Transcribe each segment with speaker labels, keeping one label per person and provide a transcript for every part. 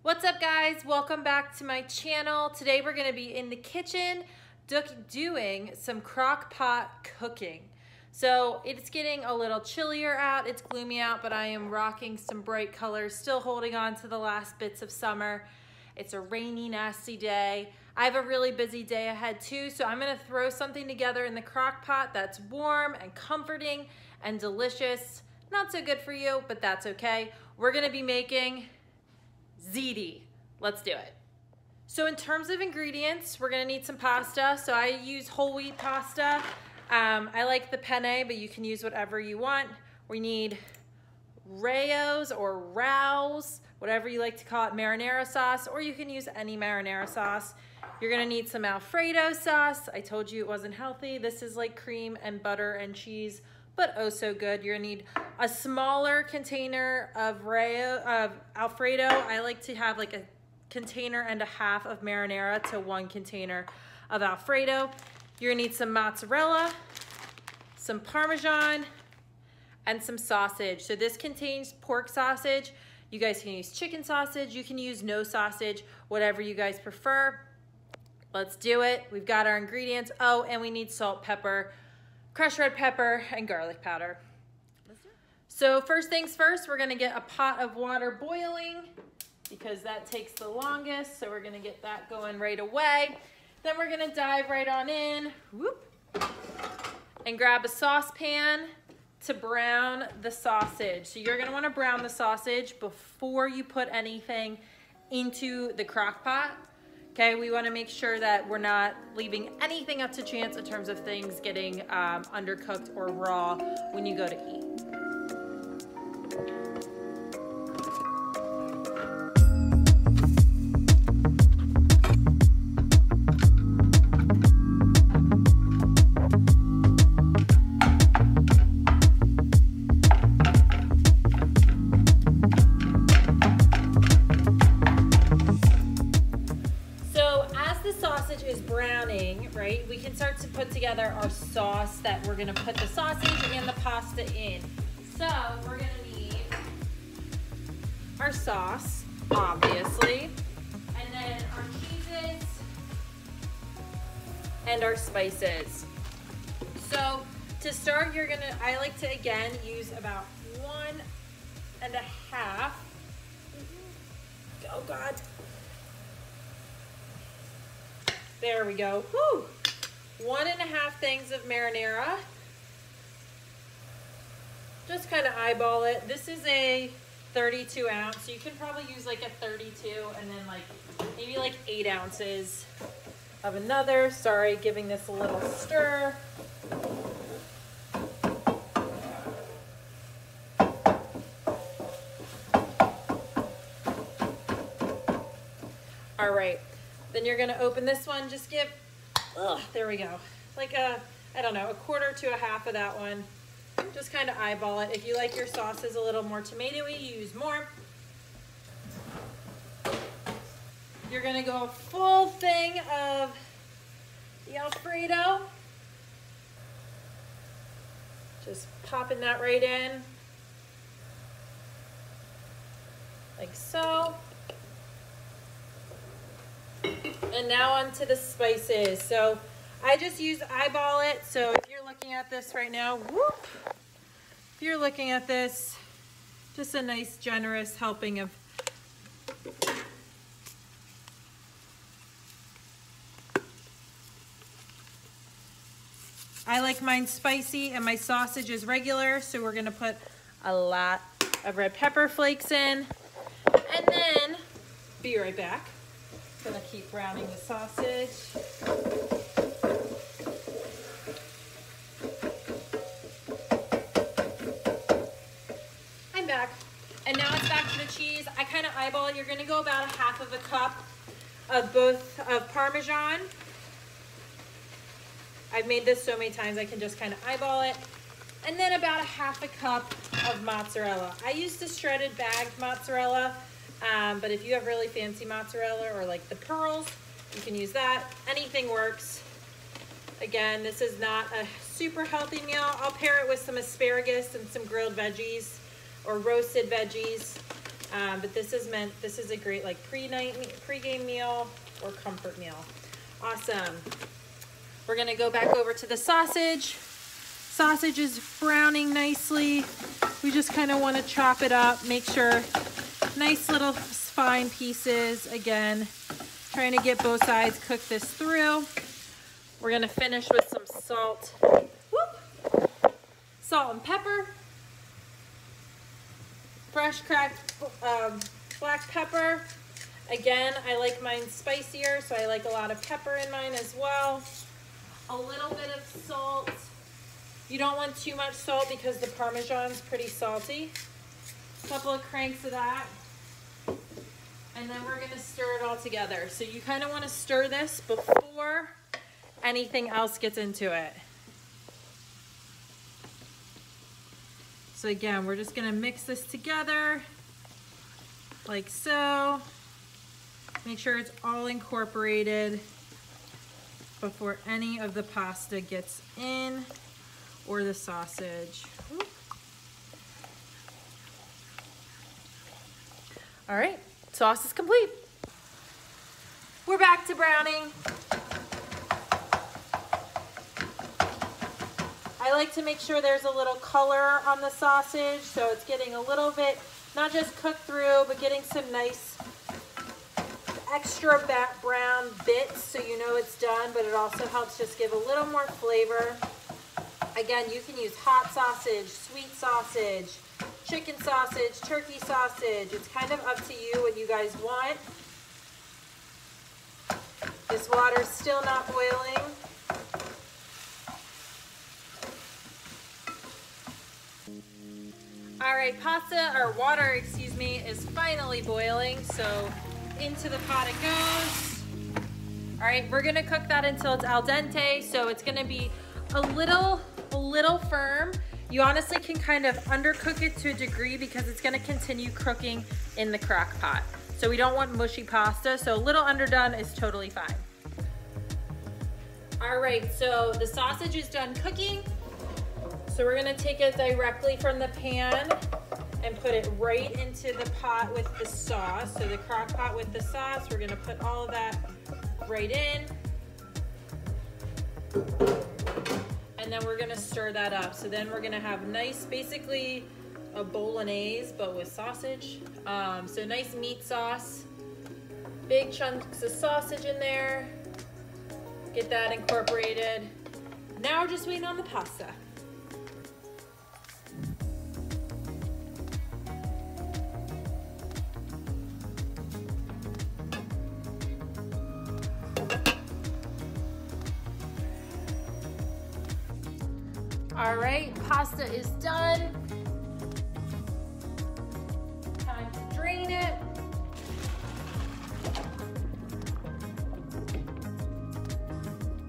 Speaker 1: What's up, guys? Welcome back to my channel. Today we're gonna be in the kitchen doing some crock pot cooking. So it's getting a little chillier out, it's gloomy out, but I am rocking some bright colors, still holding on to the last bits of summer. It's a rainy, nasty day. I have a really busy day ahead too, so I'm gonna throw something together in the crock pot that's warm and comforting and delicious. Not so good for you, but that's okay. We're gonna be making ZITI. Let's do it. So in terms of ingredients, we're gonna need some pasta. So I use whole wheat pasta. I like the penne, but you can use whatever you want. We need Rao's or Rao's, whatever you like to call it, marinara sauce, or you can use any marinara sauce. You're gonna need some Alfredo sauce. I told you it wasn't healthy. This is like cream and butter and cheese, but oh so good. You're gonna need a smaller container of Alfredo. I like to have like a container and a half of marinara to one container of Alfredo. You're gonna need some mozzarella, some Parmesan, and some sausage. So this contains pork sausage. You guys can use chicken sausage. You can use no sausage, whatever you guys prefer. Let's do it. We've got our ingredients. Oh, and we need salt, pepper, crushed red pepper, and garlic powder. So first things first, we're gonna get a pot of water boiling because that takes the longest. So we're gonna get that going right away. Then we're gonna dive right on in, whoop, and grab a saucepan to brown the sausage. So you're gonna wanna brown the sausage before you put anything into the crock pot. Okay, we wanna make sure that we're not leaving anything up to chance in terms of things getting undercooked or raw when you go to eat. Right, we can start to put together our sauce that we're gonna put the sausage and the pasta in. So we're gonna need our sauce, obviously, and then our cheeses and our spices. So to start, I like to again use about 1.5. Oh God. There we go. Woo! 1.5 things of marinara. Just kind of eyeball it. This is a 32 ounce, so you can probably use like a 32 and then like maybe like 8 ounces of another. Sorry, giving this a little stir. All right. Then you're gonna open this one, just give, there we go. Like I don't know, 1/4 to 1/2 of that one. Just kind of eyeball it. If you like your sauces a little more tomatoey, use more. You're gonna go a full thing of the Alfredo. Just popping that right in. Like so. And now onto the spices. So I just eyeball it. So if you're looking at this right now, whoop, if you're looking at this, just a nice generous helping of I like mine spicy and my sausage is regular, so we're gonna put a lot of red pepper flakes in. And then, be right back. Gonna keep browning the sausage. I'm back. And now it's back to the cheese. I kind of eyeball it. You're gonna go about 1/2 cup of Parmesan. I've made this so many times I can just kind of eyeball it. And then about 1/2 cup of mozzarella. I use the shredded bagged mozzarella. But if you have really fancy mozzarella or like the pearls, you can use that. Anything works. Again, this is not a super healthy meal. I'll pair it with some asparagus and some grilled veggies or roasted veggies. But this is a great like pre-game meal or comfort meal. Awesome. We're gonna go back over to the sausage. Sausage is browning nicely. We just kind of want to chop it up, make sure nice little fine pieces. Again, trying to get both sides, cook this through. We're gonna finish with some salt. Whoop. Salt and pepper. Fresh cracked black pepper. Again, I like mine spicier, so I like a lot of pepper in mine as well. A little bit of salt. You don't want too much salt because the Parmesan's pretty salty. A couple of cranks of that. And then we're gonna stir it all together. So you kind of want to stir this before anything else gets into it. So again, we're just gonna mix this together like so. Make sure it's all incorporated before any of the pasta gets in or the sausage. Whoop. All right, sauce is complete. We're back to browning. I like to make sure there's a little color on the sausage, so it's getting a little bit, not just cooked through, but getting some nice extra brown bits so you know it's done, but it also helps just give a little more flavor. Again, you can use hot sausage, sweet sausage, chicken sausage, turkey sausage. It's kind of up to you what you guys want. This water's still not boiling. All right, pasta, or water, excuse me, is finally boiling, so into the pot it goes. All right, we're gonna cook that until it's al dente, so it's gonna be a little firm. You honestly can kind of undercook it to a degree because it's gonna continue cooking in the crock pot. So we don't want mushy pasta, so a little underdone is totally fine. All right, so the sausage is done cooking. So we're gonna take it directly from the pan and put it right into the pot with the sauce. So the crock pot with the sauce, we're gonna put all of that right in. And then we're gonna stir that up. So then we're gonna have nice, basically a bolognese, but with sausage. So nice meat sauce, big chunks of sausage in there. Get that incorporated. Now we're just waiting on the pasta. All right, pasta is done. Time to drain it.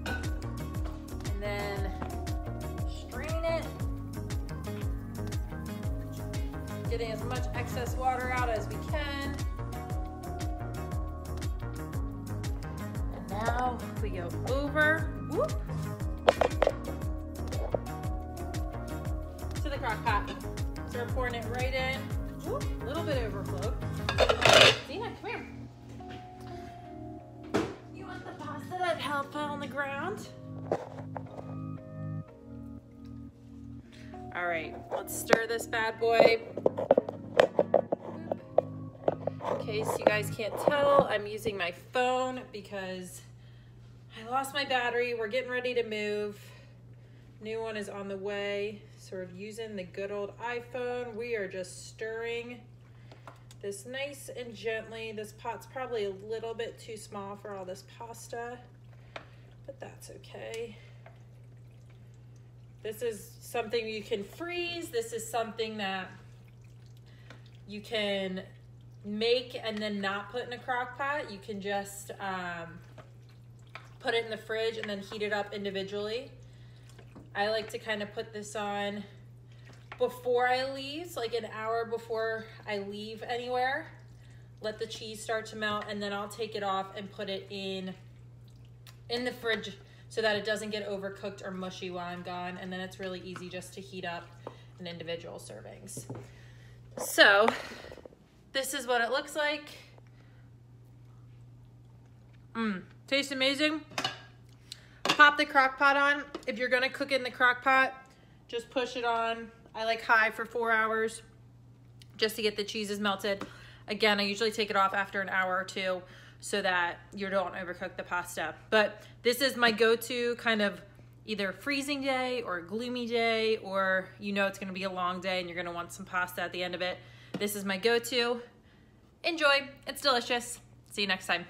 Speaker 1: And then strain it. Getting as much excess water out as we can. And now we go over. Whoop. Crock pot. Start pouring it right in. Whoop, a little bit overflow. Dina, come here. You want the pasta that fell on the ground? All right, let's stir this bad boy. In case you guys can't tell, I'm using my phone because I lost my battery. We're getting ready to move. New one is on the way. Sort of using the good old iPhone. We are just stirring this nice and gently. This pot's probably a little bit too small for all this pasta, but that's okay. This is something you can freeze. This is something that you can make and then not put in a crock pot. You can just put it in the fridge and then heat it up individually. I like to kind of put this on before I leave, so like an hour before I leave anywhere. Let the cheese start to melt, and then I'll take it off and put it in the fridge so that it doesn't get overcooked or mushy while I'm gone, and then it's really easy just to heat up in individual servings. So This is what it looks like. Tastes amazing. Pop the crock pot on. If you're gonna cook in the crock pot, just push it on. I like high for 4 hours just to get the cheeses melted. Again, I usually take it off after an hour or two so that you don't overcook the pasta. But this is my go-to kind of either freezing day or gloomy day, or you know it's gonna be a long day and you're gonna want some pasta at the end of it. This is my go-to. Enjoy, it's delicious. See you next time.